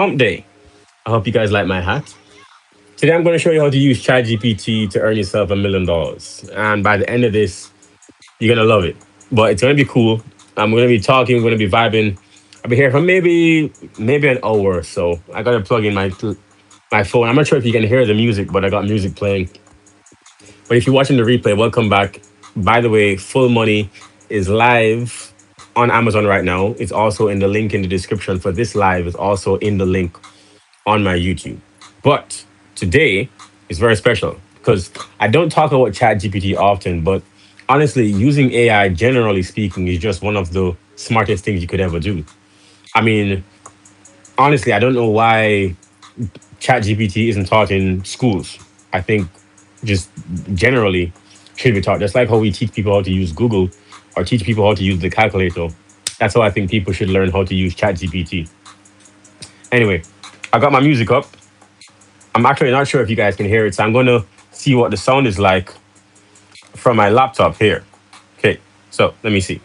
Hump Day. I hope you guys like my hat. Today I'm going to show you how to use ChatGPT to earn yourself $1 million. And by the end of this, you're going to love it. But it's going to be cool. I'm going to be talking, we're going to be vibing. I'll be here for maybe an hour or so. I got to plug in my phone. I'm not sure if you can hear the music, but I got music playing. But if you're watching the replay, welcome back. By the way, Full Money is live on Amazon right now. It's also in the link in the description for this live. It's also in the link on my YouTube. But today is very special because I don't talk about ChatGPT often, but honestly, using AI, generally speaking, is just one of the smartest things you could ever do. I mean, honestly, I don't know why ChatGPT isn't taught in schools. I think just generally should be taught. Just like how we teach people how to use Google or teach people how to use the calculator. That's how I think people should learn how to use ChatGPT. Anyway, I got my music up. I'm actually not sure if you guys can hear it, so I'm going to see what the sound is like from my laptop here. Okay, so let me see.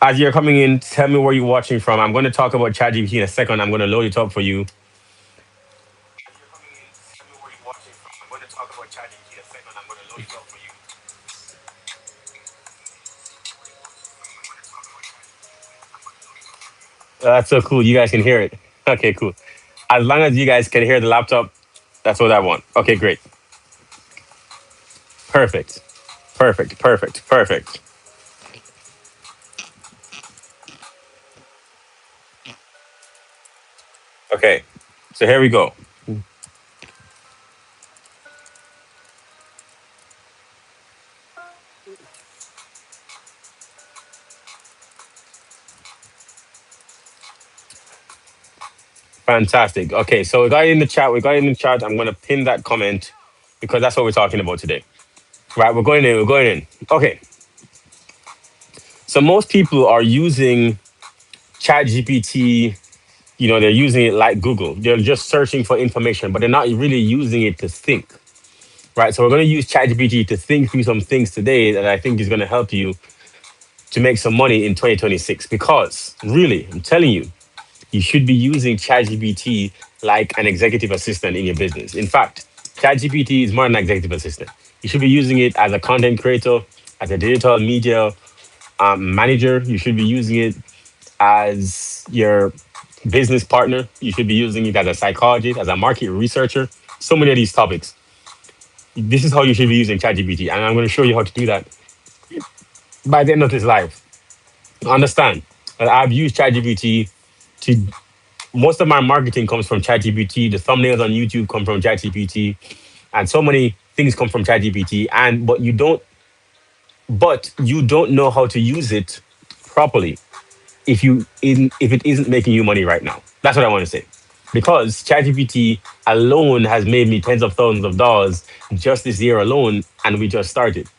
As you're coming in, tell me where you're watching from. I'm going to talk about ChatGPT in a second. I'm going to load it up for you. That's so cool. You guys can hear it. Okay, cool. As long as you guys can hear the laptop, that's what I want. Okay, great. Perfect. Perfect. Perfect. Perfect. Okay, so here we go. Fantastic. Okay, so we got it in the chat. We got it in the chat. I'm going to pin that comment because that's what we're talking about today. Right, we're going in. We're going in. Okay, so most people are using ChatGPT. They're using it like Google. They're just searching for information, but they're not really using it to think. Right, so we're going to use ChatGPT to think through some things today that I think is going to help you to make some money in 2026. Because really, I'm telling you, you should be using ChatGPT like an executive assistant in your business. In fact, ChatGPT is more than an executive assistant. You should be using it as a content creator, as a digital media manager. You should be using it as your business partner. You should be using it as a psychologist, as a market researcher. So many of these topics. This is how you should be using ChatGPT, and I'm going to show you how to do that by the end of this live. Understand that I've used ChatGPT to most of my marketing comes from ChatGPT. The thumbnails on YouTube come from ChatGPT, and so many things come from ChatGPT. And but you don't know how to use it properly if it isn't making you money right now. That's what I want to say. Because ChatGPT alone has made me tens of thousands of dollars just this year alone, and we just started.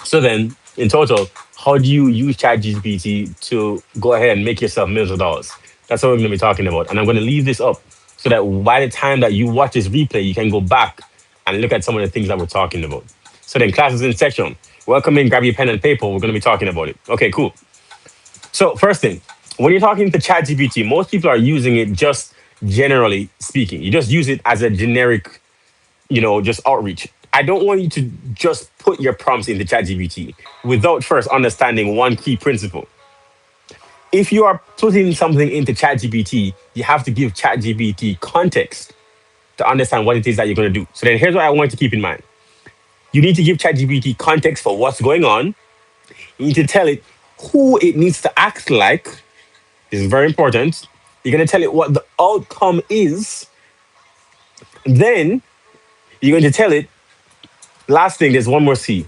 So then, in total, how do you use ChatGPT to go ahead and make yourself millions of dollars? That's what we're going to be talking about. And I'm going to leave this up so that by the time that you watch this replay, you can go back and look at some of the things that we're talking about. So then, classes in section. Welcome in, grab your pen and paper. We're going to be talking about it. Okay, cool. So, first thing, when you're talking to ChatGPT, most people are using it just generally speaking. You just use it as a generic just outreach. I don't want you to just put your prompts into ChatGPT without first understanding one key principle. If you are putting something into ChatGPT, you have to give ChatGPT context to understand what it is that you're going to do. So then here's what I want you to keep in mind. You need to give ChatGPT context for what's going on. You need to tell it who it needs to act like. This is very important. You're going to tell it what the outcome is. Then you're going to tell it, last thing, there's one more C.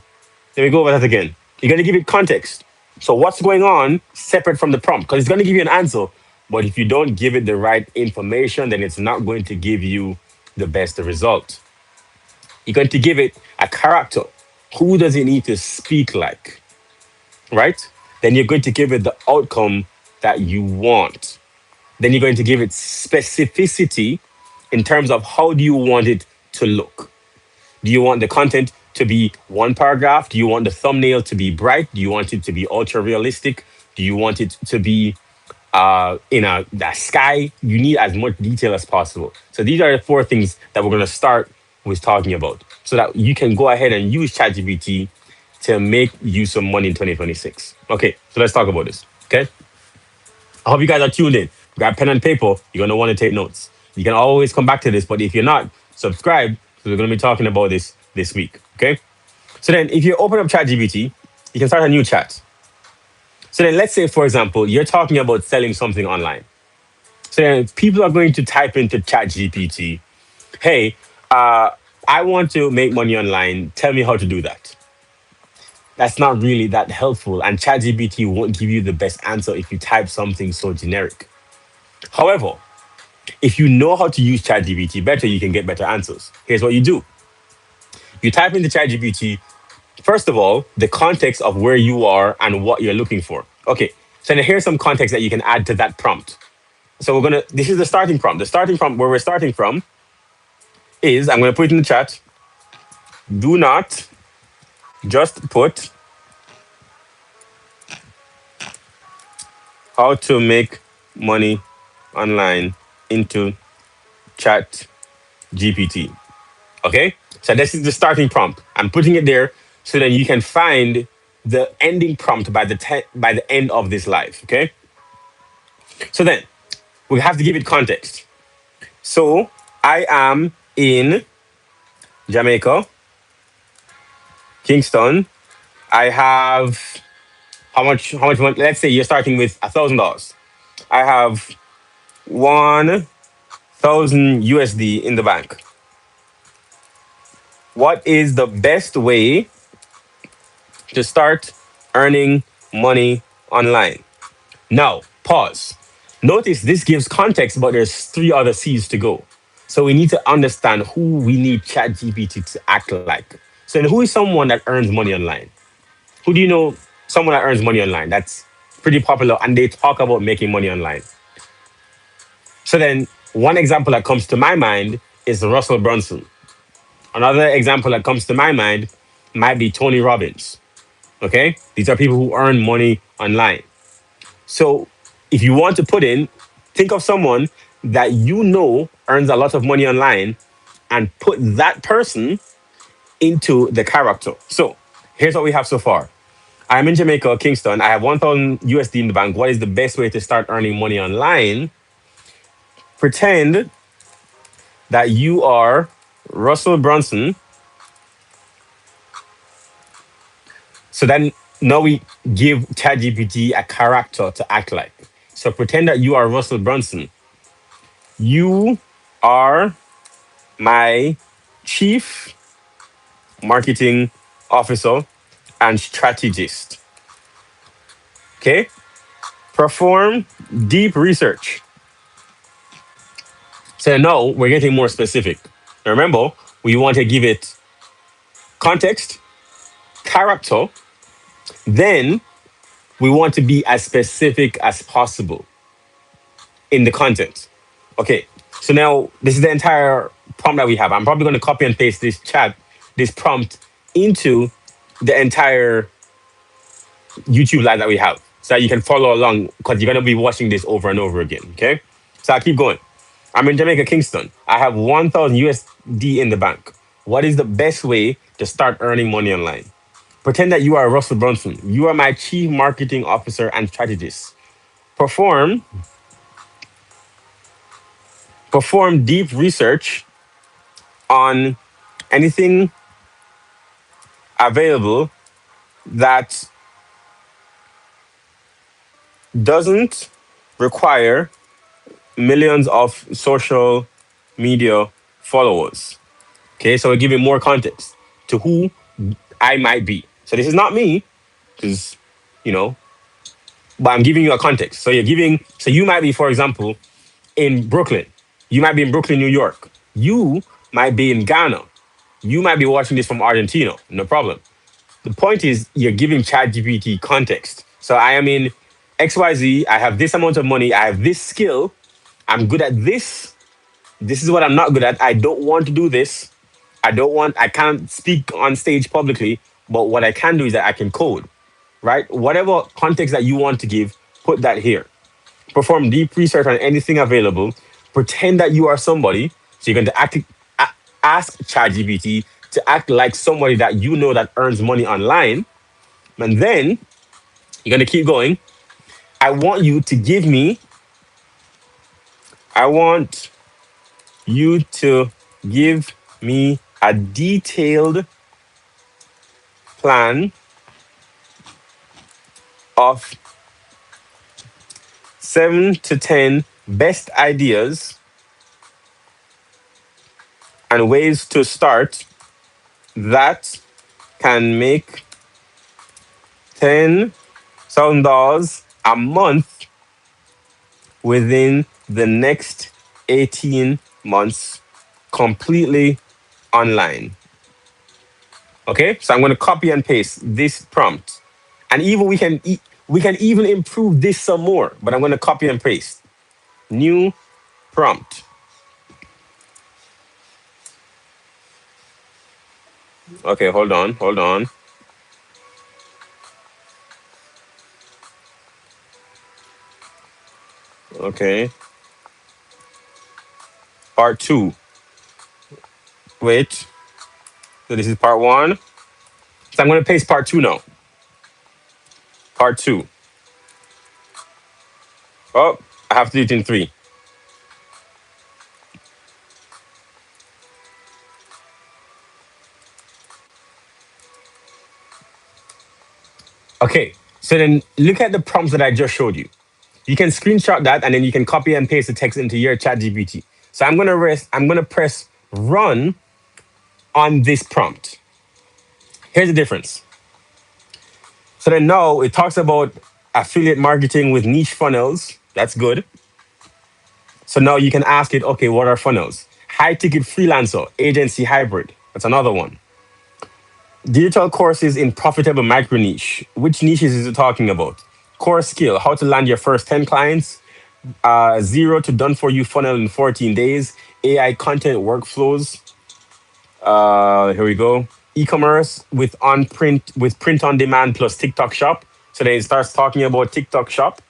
Let me go over that again. You're going to give it context. So what's going on separate from the prompt? Because it's going to give you an answer. But if you don't give it the right information, then it's not going to give you the best result. You're going to give it a character. Who does it need to speak like? Right? Then you're going to give it the outcome that you want. Then you're going to give it specificity in terms of how do you want it to look. Do you want the content to be one paragraph? Do you want the thumbnail to be bright? Do you want it to be ultra realistic? Do you want it to be in the sky? You need as much detail as possible. So these are the four things that we're going to start with talking about, so that you can go ahead and use ChatGPT to make you some money in 2026. Okay, so let's talk about this. Okay, I hope you guys are tuned in. Grab pen and paper. You're going to want to take notes. You can always come back to this, but if you're not, subscribe, because we're going to be talking about this week. Okay, so then if you open up ChatGPT, you can start a new chat. So then let's say, for example, you're talking about selling something online. So then people are going to type into ChatGPT, hey, uh, I want to make money online. Tell me how to do that. That's not really that helpful. And ChatGPT won't give you the best answer if you type something so generic. However, if you know how to use ChatGPT better, you can get better answers. Here's what you do. You type into ChatGPT, first of all, the context of where you are and what you're looking for. Okay, so now here's some context that you can add to that prompt. So this is the starting prompt. The starting prompt where we're starting from is, I'm gonna put it in the chat, do not just put how to make money online into chat GPT. Okay? So this is the starting prompt. I'm putting it there so that you can find the ending prompt by the end of this live. Okay? So then we have to give it context. So I am in Jamaica, Kingston. I have how much money? Let's say you're starting with $1,000. I have 1,000 USD in the bank. What is the best way to start earning money online? Now, pause. Notice this gives context, but there's three other C's to go. So we need to understand who we need ChatGPT to act like. So who is someone that earns money online? Who do you know someone that earns money online? That's pretty popular and they talk about making money online. So then one example that comes to my mind is Russell Brunson. Another example that comes to my mind might be Tony Robbins. Okay? These are people who earn money online. So if you want to put in, think of someone that you know earns a lot of money online and put that person into the character. So here's what we have so far. I'm in Jamaica, Kingston. I have 1,000 USD in the bank. What is the best way to start earning money online? Pretend that you are Russell Brunson. So then now we give ChatGPT a character to act like. So pretend that you are Russell Brunson. You are my chief marketing officer and strategist. Okay? Perform deep research. So now we're getting more specific. Now remember, we want to give it context, character, then we want to be as specific as possible in the content. Okay, so now this is the entire prompt that we have. I'm probably going to copy and paste this prompt into the entire YouTube live that we have so that you can follow along because you're going to be watching this over and over again. Okay, so I'll keep going. I'm in Jamaica, Kingston. I have 1,000 USD in the bank. What is the best way to start earning money online? Pretend that you are Russell Brunson. You are my chief marketing officer and strategist. Perform deep research on anything available that doesn't require millions of social media followers. Okay, so we're giving more context to who I might be. So this is not me, because, you know, but I'm giving you a context. So you might be, for example, in Brooklyn. You might be in Brooklyn, New York. You might be in Ghana. You might be watching this from Argentina. No problem. The point is you're giving ChatGPT context. So I am in XYZ. I have this amount of money. I have this skill. I'm good at this. This is what I'm not good at. I don't want to do this. I can't speak on stage publicly, but what I can do is that I can code, right? Whatever context that you want to give, put that here. Perform deep research on anything available. Pretend that you are somebody. So you're going to ask ChatGPT to act like somebody that you know that earns money online. And then you're going to keep going. I want you to give me, I want you to give me a detailed plan of 7 to 10 best ideas and ways to start that can make $10,000 a month within the next 18 months completely online. Okay, so I'm going to copy and paste this prompt, and even we can even improve this some more. But I'm going to copy and paste new prompt. Okay, hold on. Okay, part two. Wait, so this is part one. So I'm going to paste part two now. Part two. Oh, I have to do it in three. Okay, so then look at the prompts that I just showed you. You can screenshot that and then you can copy and paste the text into your chat GPT. So I'm gonna press run on this prompt. Here's the difference. So then now it talks about affiliate marketing with niche funnels. That's good. So now you can ask it, okay, what are funnels? High ticket freelancer, agency hybrid. That's another one. Digital courses in profitable micro niche. Which niches is it talking about? Core skill, how to land your first 10 clients, zero to done for you funnel in 14 days, AI content workflows. Here we go. E-commerce with print on demand plus TikTok shop. So then it starts talking about TikTok shop.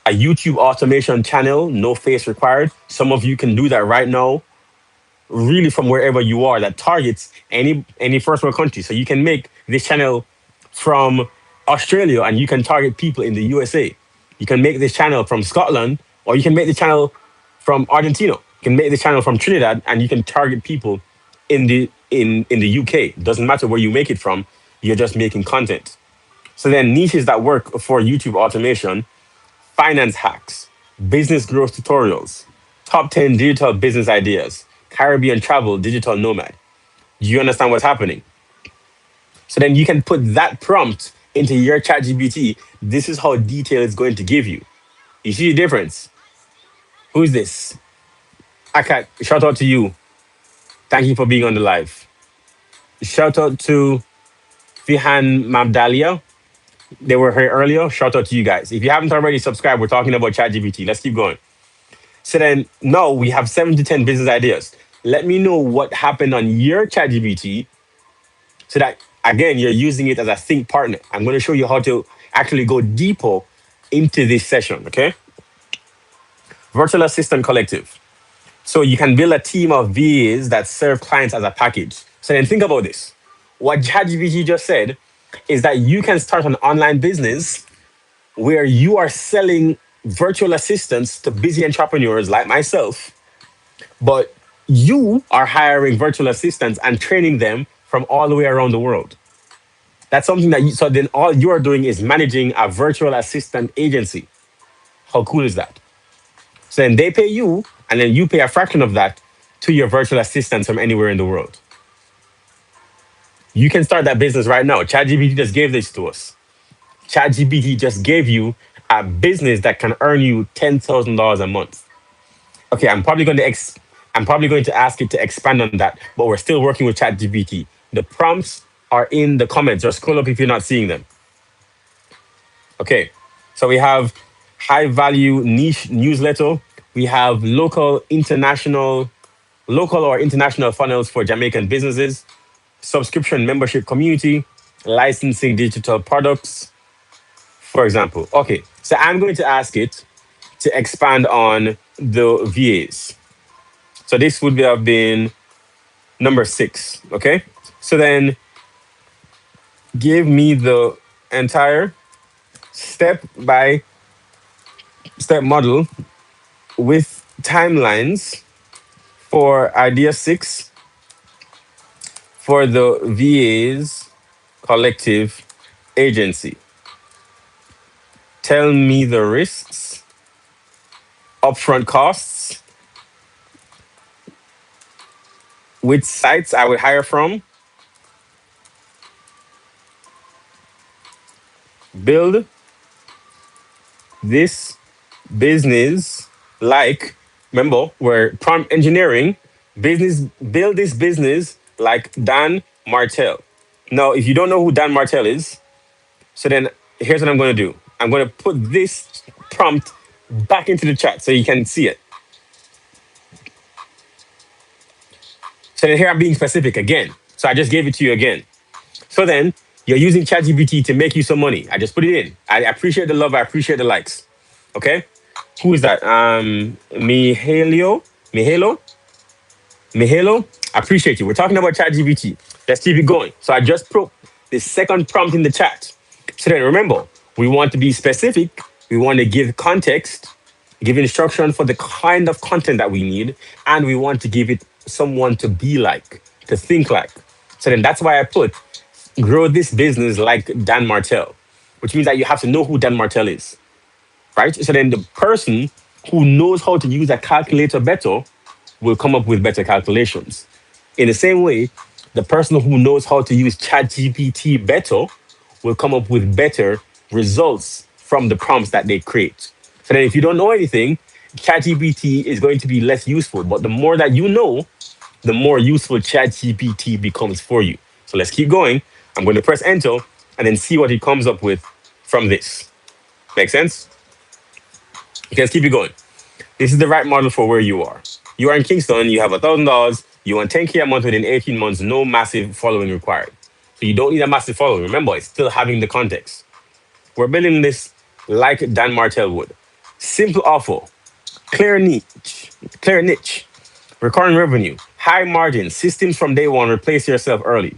A YouTube automation channel, no face required. Some of you can do that right now, really from wherever you are. That targets any first world country. So you can make this channel from Australia and you can target people in the USA. You can make this channel from Scotland, or you can make the channel from Argentina. You can make the channel from Trinidad and you can target people in the UK. Doesn't matter where you make it from, you're just making content. So then niches that work for YouTube automation: finance hacks, business growth tutorials, top 10 digital business ideas, Caribbean travel, digital nomad. Do you understand what's happening? So then you can put that prompt into your chat GPT. This is how detailed it's going to give you. You see the difference? Who's this? Akat, shout out to you. Thank you for being on the live. Shout out to Fihan Mabdalia. They were here earlier. Shout out to you guys. If you haven't already subscribed, we're talking about ChatGPT. Let's keep going. So then, now we have 7 to 10 business ideas. Let me know what happened on your ChatGPT so that, again, you're using it as a think partner. I'm going to show you how to actually go deeper into this session, okay? Virtual Assistant Collective. So you can build a team of VAs that serve clients as a package. So then think about this. What ChatGPT just said is that you can start an online business where you are selling virtual assistants to busy entrepreneurs like myself, but you are hiring virtual assistants and training them from all the way around the world. That's something that so then all you're doing is managing a virtual assistant agency. How cool is that? So then they pay you, and then you pay a fraction of that to your virtual assistants from anywhere in the world. You can start that business right now. ChatGPT just gave this to us. ChatGPT just gave you a business that can earn you $10,000 a month. Okay, I'm probably going to ask it to expand on that, but we're still working with ChatGPT. The prompts are in the comments. Just scroll up if you're not seeing them. Okay, so we have high value niche newsletter. We have local, international. local or international funnels for Jamaican businesses, subscription membership community, licensing digital products, for example. Okay, so I'm going to ask it to expand on the VAs. So this would have been number 6. Okay, so then give me the entire step by step model with timelines for idea 6 for the VA's collective agency. Tell me the risks, upfront costs, which sites I would hire from, build this business like, remember, we're prompt engineering, business, build this business like Dan Martell. Now, if you don't know who Dan Martell is, so then here's what I'm going to do. I'm going to put this prompt back into the chat so you can see it. So then here I'm being specific again. So I just gave it to you again. So then you're using ChatGPT to make you some money. I just put it in. I appreciate the love. I appreciate the likes. Okay. Who is that? Mihailo. Mihailo. Mihailo. I appreciate you. We're talking about ChatGPT. Let's keep it going. So I just put the second prompt in the chat. So then remember, we want to be specific. We want to give context, give instruction for the kind of content that we need, and we want to give it someone to be like, to think like. So then that's why I put grow this business like Dan Martell, which means that you have to know who Dan Martell is, right? So then the person who knows how to use a calculator better will come up with better calculations. In the same way, the person who knows how to use ChatGPT better will come up with better results from the prompts that they create. So then if you don't know anything, ChatGPT is going to be less useful. But the more that you know, the more useful ChatGPT becomes for you. So let's keep going. I'm going to press enter and then see what it comes up with from this. Make sense? Okay, let's keep it going. This is the right model for where you are. You are in Kingston, you have $1,000, you want 10K a month within 18 months, no massive following required. So you don't need a massive following. Remember, it's still having the context. We're building this like Dan Martell would. Simple offer, clear niche, recurring revenue, high margin, systems from day one, replace yourself early.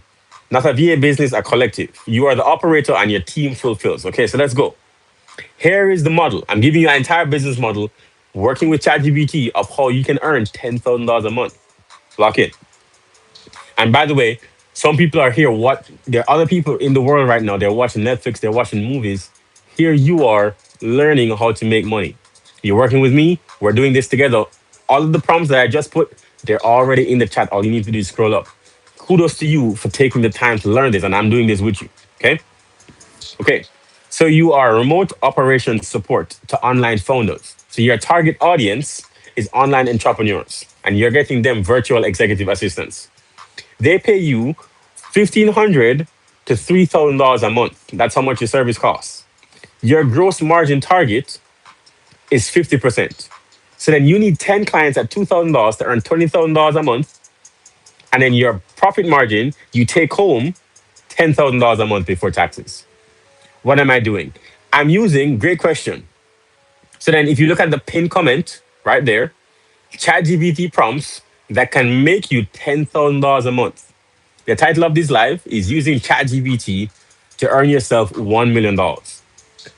Not a VA business, a collective. You are the operator and your team fulfills. Okay, so let's go. Here is the model. I'm giving you an entire business model working with ChatGPT of how you can earn $10,000 a month. Lock in. And by the way, some people are here. There are other people in the world right now. They're watching Netflix. They're watching movies. Here you are learning how to make money. You're working with me. We're doing this together. All of the prompts that I just put, they're already in the chat. All you need to do is scroll up. Kudos to you for taking the time to learn this, and I'm doing this with you. Okay. Okay. So you are remote operations support to online founders. So your target audience is online entrepreneurs, and you're getting them virtual executive assistants. They pay you $1,500 to $3,000 a month. That's how much your service costs. Your gross margin target is 50%. So then you need 10 clients at $2,000 to earn $20,000 a month. And then your profit margin, you take home $10,000 a month before taxes. What am I doing? I'm using, great question. So then if you look at the pinned comment right there, ChatGPT prompts that can make you $10,000 a month. The title of this live is using ChatGPT to earn yourself $1 million.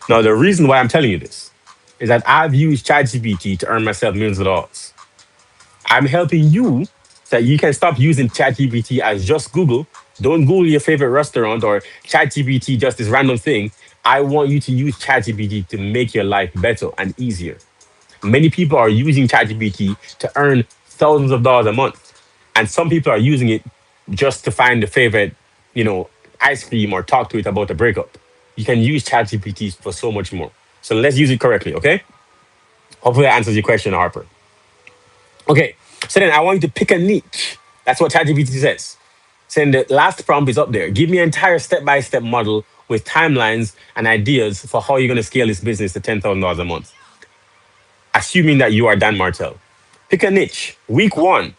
Now, the reason why I'm telling you this is that I've used ChatGPT to earn myself millions of dollars. I'm helping you so that you can stop using ChatGPT as just Google. Don't Google your favorite restaurant or ChatGPT just this random thing. I want you to use ChatGPT to make your life better and easier. Many people are using ChatGPT to earn thousands of dollars a month. And some people are using it just to find the favorite, ice cream or talk to it about a breakup. You can use ChatGPT for so much more. So let's use it correctly, okay? Hopefully that answers your question, Harper. Okay, so then I want you to pick a niche. That's what ChatGPT says. So then the last prompt is up there. Give me an entire step-by-step model with timelines and ideas for how you're going to scale this business to $10,000 a month, assuming that you are Dan Martell. Pick a niche. Week one,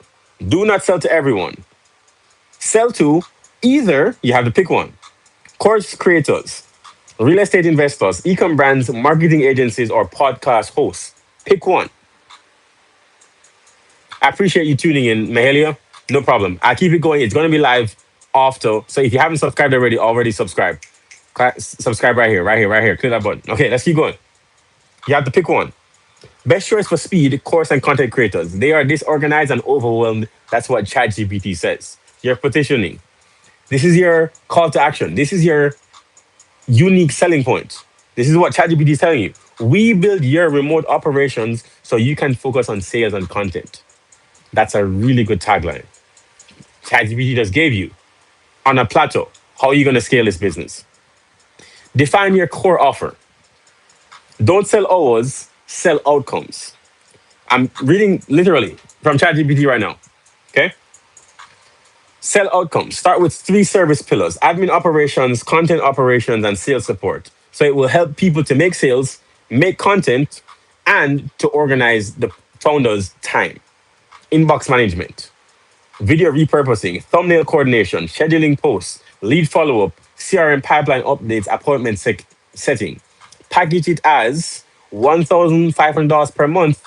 Do not sell to everyone. Sell to either, you have to pick one, course creators, real estate investors, e-com brands, marketing agencies, or podcast hosts. Pick one. I appreciate you tuning in, Mahalia. No problem. I'll keep it going. It's going to be live after. So if you haven't subscribed already subscribe. Subscribe right here, right here, right here. Click that button. Okay, let's keep going. You have to pick one. Best choice for speed, course, and content creators. They are disorganized and overwhelmed. That's what ChatGPT says. Your positioning. This is your call to action. This is your unique selling point. This is what ChatGPT is telling you. We build your remote operations so you can focus on sales and content. That's a really good tagline. ChatGPT just gave you on a plateau. How are you going to scale this business? Define your core offer. Don't sell hours, sell outcomes. I'm reading literally from ChatGPT right now. Okay. Sell outcomes. Start with three service pillars: admin operations, content operations, and sales support. So it will help people to make sales, make content, and to organize the founder's time. Inbox management, video repurposing, thumbnail coordination, scheduling posts, lead follow up, CRM pipeline updates, setting. Package it as $1,500 per month,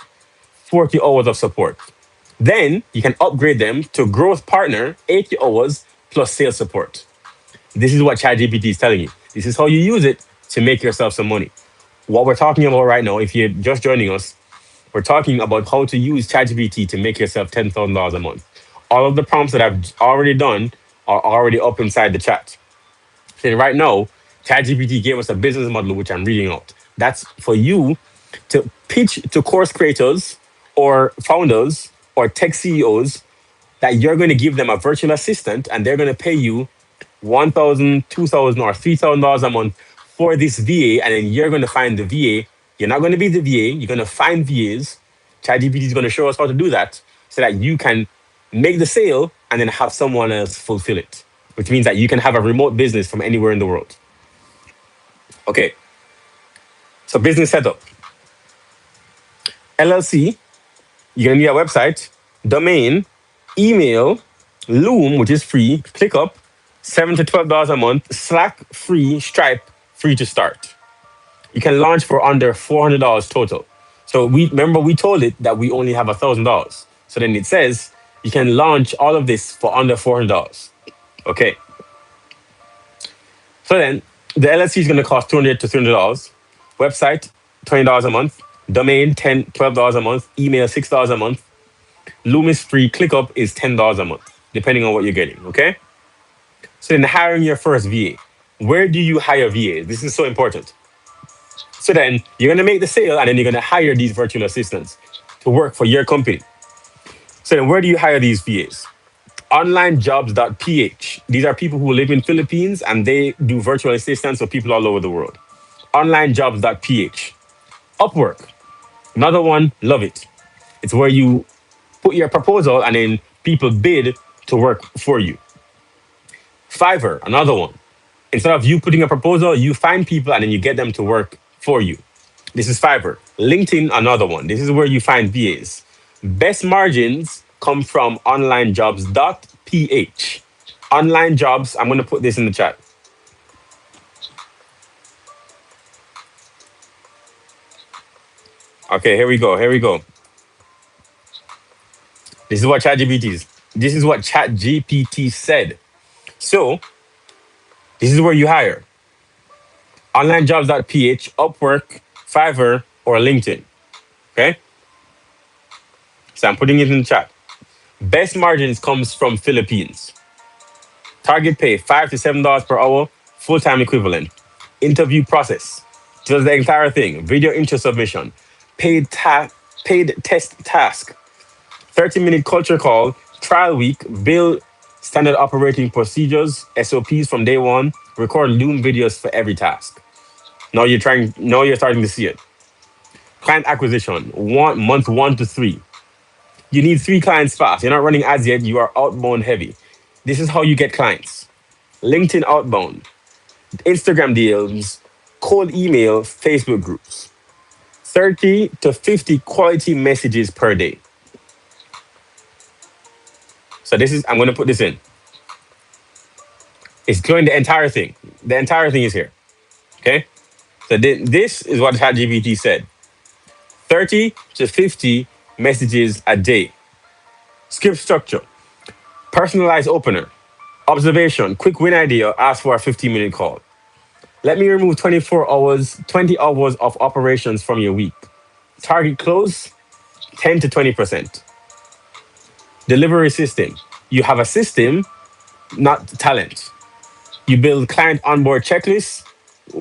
40 hours of support. Then you can upgrade them to growth partner, 80 hours plus sales support. This is what ChatGPT is telling you. This is how you use it to make yourself some money. What we're talking about right now, if you're just joining us, we're talking about how to use ChatGPT to make yourself $10,000 a month. All of the prompts that I've already done are already up inside the chat. So right now, ChatGPT gave us a business model which I'm reading out. That's for you to pitch to course creators or founders or tech CEOs that you're going to give them a virtual assistant and they're going to pay you 1,000, 2,000, or $3,000 a month for this VA, and then you're going to find the VA. You're not going to be the VA. You're going to find VAs. ChatGPT is going to show us how to do that so that you can make the sale and then have someone else fulfill it, which means that you can have a remote business from anywhere in the world. Okay. So business setup. LLC, you're going to need a website, domain, email, Loom, which is free, ClickUp, $7 to $12 a month, Slack free, Stripe free to start. You can launch for under $400 total. So we told it that we only have $1,000. So then it says you can launch all of this for under $400. Okay. So then the LLC is going to cost $200 to $300. Website, $20 a month. Domain, $12 a month. Email, $6 a month. Loom is free. ClickUp is $10 a month, depending on what you're getting. Okay. So then hiring your first VA. Where do you hire VAs? This is so important. So then you're going to make the sale and then you're going to hire these virtual assistants to work for your company. So then where do you hire these VAs? Onlinejobs.ph. These are people who live in Philippines and they do virtual assistants for people all over the world. Onlinejobs.ph. Upwork. Another one, love it. It's where you put your proposal and then people bid to work for you. Fiverr, another one. Instead of you putting a proposal, you find people and then you get them to work for you. This is Fiverr. LinkedIn, another one. This is where you find VAs. Best margins come from onlinejobs.ph. Online jobs, I'm going to put this in the chat. Okay, here we go. Here we go. This is what ChatGPT said. So, this is where you hire. Onlinejobs.ph, Upwork, Fiverr, or LinkedIn. Okay? So I'm putting it in the chat. Best margins comes from Philippines. Target pay, $5 to $7 per hour, full-time equivalent. Interview process. Just the entire thing. Video intro submission. Paid test task. 30-minute culture call. Trial week. Build standard operating procedures, SOPs from day one. Record Loom videos for every task. Now you're starting to see it. Client acquisition, month 1 to 3. You need 3 clients fast. You're not running ads yet. You are outbound heavy. This is how you get clients. LinkedIn outbound, Instagram deals, cold email, Facebook groups. 30 to 50 quality messages per day. So this is, I'm going to put this in. It's showing the entire thing. The entire thing is here. Okay. So this is what ChatGPT said: 30 to 50 messages a day. Script structure: personalized opener, observation, quick win idea, ask for a 15-minute call. Let me remove 24 hours, 20 hours of operations from your week. Target close 10 to 20%. Delivery system: you have a system, not talent. You build client onboard checklists,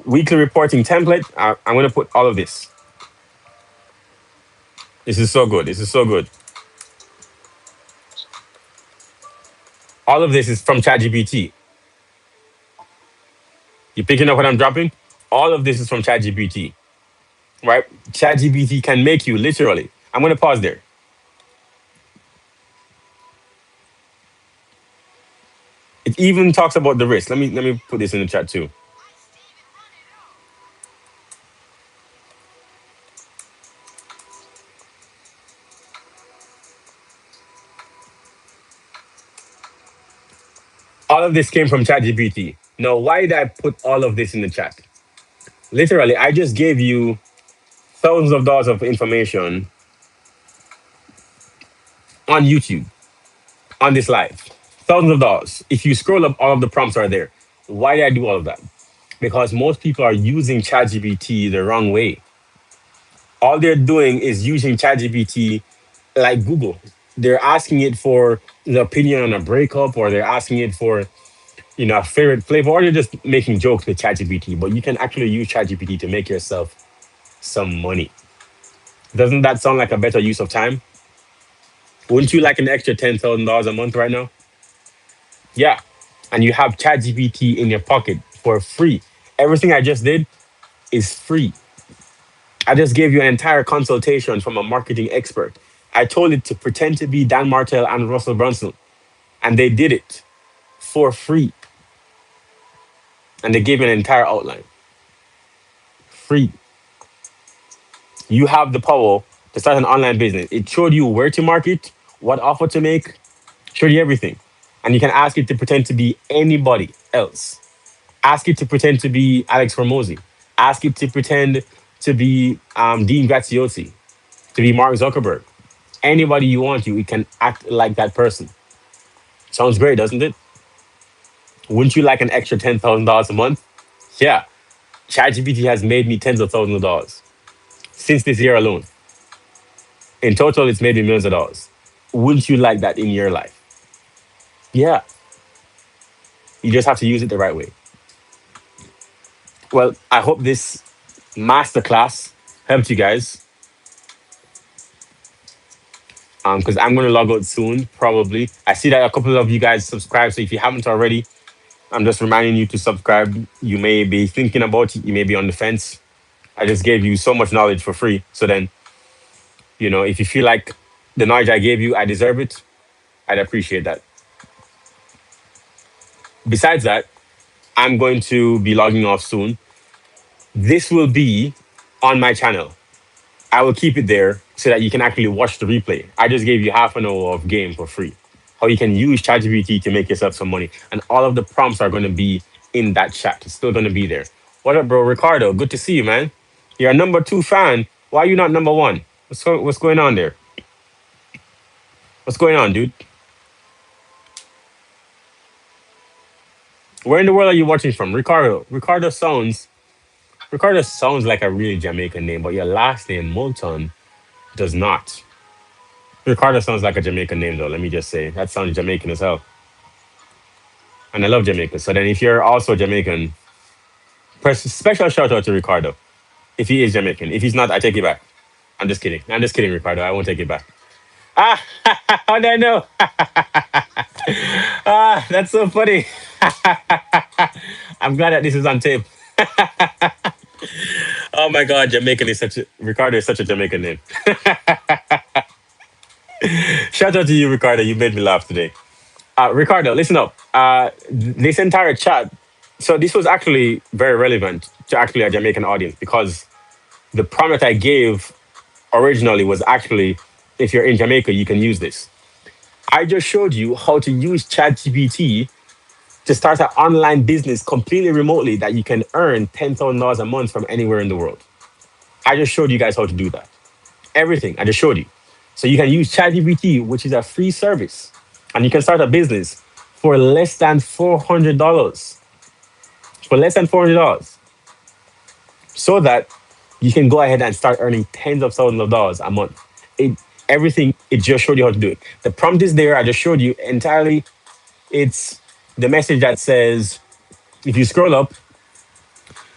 weekly reporting template. I'm going to put all of this. This is so good. This is so good. All of this is from ChatGPT. You picking up what I'm dropping? All of this is from ChatGPT, right? ChatGPT can make you literally. I'm going to pause there. It even talks about the risk. Let me put this in the chat too. All of this came from ChatGPT. Now, why did I put all of this in the chat? Literally, I just gave you thousands of dollars of information on YouTube, on this live. Thousands of dollars. If you scroll up, all of the prompts are there. Why did I do all of that? Because most people are using ChatGPT the wrong way. All they're doing is using ChatGPT like Google. They're asking it for the opinion on a breakup, or they're asking it for a favorite flavor, or they're just making jokes with ChatGPT. But you can actually use ChatGPT to make yourself some money. Doesn't that sound like a better use of time? Wouldn't you like an extra $10,000 a month right now? Yeah. And you have ChatGPT in your pocket for free. Everything I just did is free. I just gave you an entire consultation from a marketing expert. I told it to pretend to be Dan Martell and Russell Brunson, and they did it for free. And they gave an entire outline. Free. You have the power to start an online business. It showed you where to market, what offer to make, showed you everything. And you can ask it to pretend to be anybody else. Ask it to pretend to be Alex Hormozy. Ask it to pretend to be Dean Graziosi, to be Mark Zuckerberg. Anybody you want to, it can act like that person. Sounds great, doesn't it? Wouldn't you like an extra $10,000 a month? Yeah. ChatGPT has made me tens of thousands of dollars since this year alone. In total, it's made me millions of dollars. Wouldn't you like that in your life? Yeah. You just have to use it the right way. Well, I hope this masterclass helped you guys. Because I'm going to log out soon, probably. I see that a couple of you guys subscribe. So if you haven't already, I'm just reminding you to subscribe. You may be thinking about it. You may be on the fence. I just gave you so much knowledge for free. So then, if you feel like the knowledge I gave you, I deserve it, I'd appreciate that. Besides that, I'm going to be logging off soon. This will be on my channel. I will keep it there so that you can actually watch the replay. I just gave you half an hour of game for free. How you can use ChatGPT to make yourself some money. And all of the prompts are going to be in that chat. It's still going to be there. What up, bro? Ricardo, good to see you, man. You're a number 2 fan. Why are you not number 1? What's going on there? What's going on, dude? Where in the world are you watching from? Ricardo. Ricardo sounds like a really Jamaican name, but your last name, Moulton, does not. Ricardo sounds like a Jamaican name, though. Let me just say that sounds Jamaican as hell, and I love Jamaica. So then, if you're also Jamaican, press special shout out to Ricardo if he is Jamaican. If he's not, I take it back. I'm just kidding. I'm just kidding, Ricardo. I won't take it back. Ah, how did I know? Ah, that's so funny. I'm glad that this is on tape. Oh my God, Jamaican is such a Ricardo is such a Jamaican name. Shout out to you, Ricardo. You made me laugh today. Ricardo, listen up. This entire chat. So this was actually very relevant to actually a Jamaican audience because the prompt that I gave originally was actually, if you're in Jamaica, you can use this. I just showed you how to use ChatGPT to start an online business completely remotely that you can earn $10,000 a month from anywhere in the world. I just showed you guys how to do that. Everything. I just showed you. So you can use ChatGPT, which is a free service, and you can start a business for less than $400. For less than $400, so that you can go ahead and start earning tens of thousands of dollars a month. It Everything, it just showed you how to do it. The prompt is there. I just showed you entirely. It's the message that says, if you scroll up,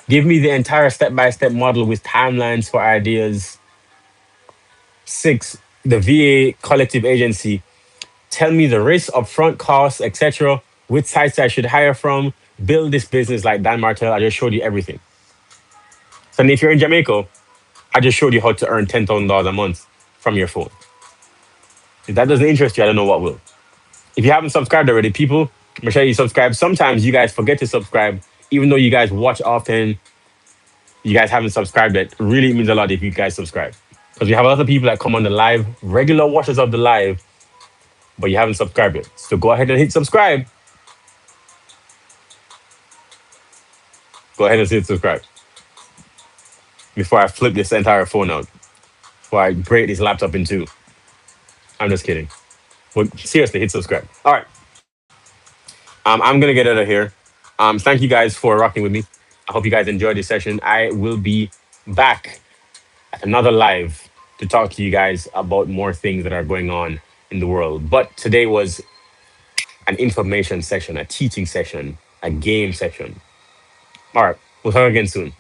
give me the entire step-by-step model with timelines for ideas. Six, the VA collective agency. Tell me the risk, upfront costs, etc. Which sites I should hire from. Build this business like Dan Martell. I just showed you everything. So if you're in Jamaica, I just showed you how to earn $10,000 a month from your phone. If that doesn't interest you, I don't know what will. If you haven't subscribed already, people, make sure you subscribe. Sometimes you guys forget to subscribe, even though you guys watch often. You guys haven't subscribed yet. Really, it means a lot if you guys subscribe, because we have a lot of people that come on the live, regular watchers of the live, but you haven't subscribed yet. So go ahead and hit subscribe. Go ahead and hit subscribe before I flip this entire phone out. Before I break this laptop in two. I'm just kidding. But seriously, hit subscribe. All right. I'm gonna get out of here. Thank you guys for rocking with me. I hope you guys enjoyed this session. I will be back at another live to talk to you guys about more things that are going on in the world. But today was an information session, a teaching session, a game session. All right, we'll talk again soon.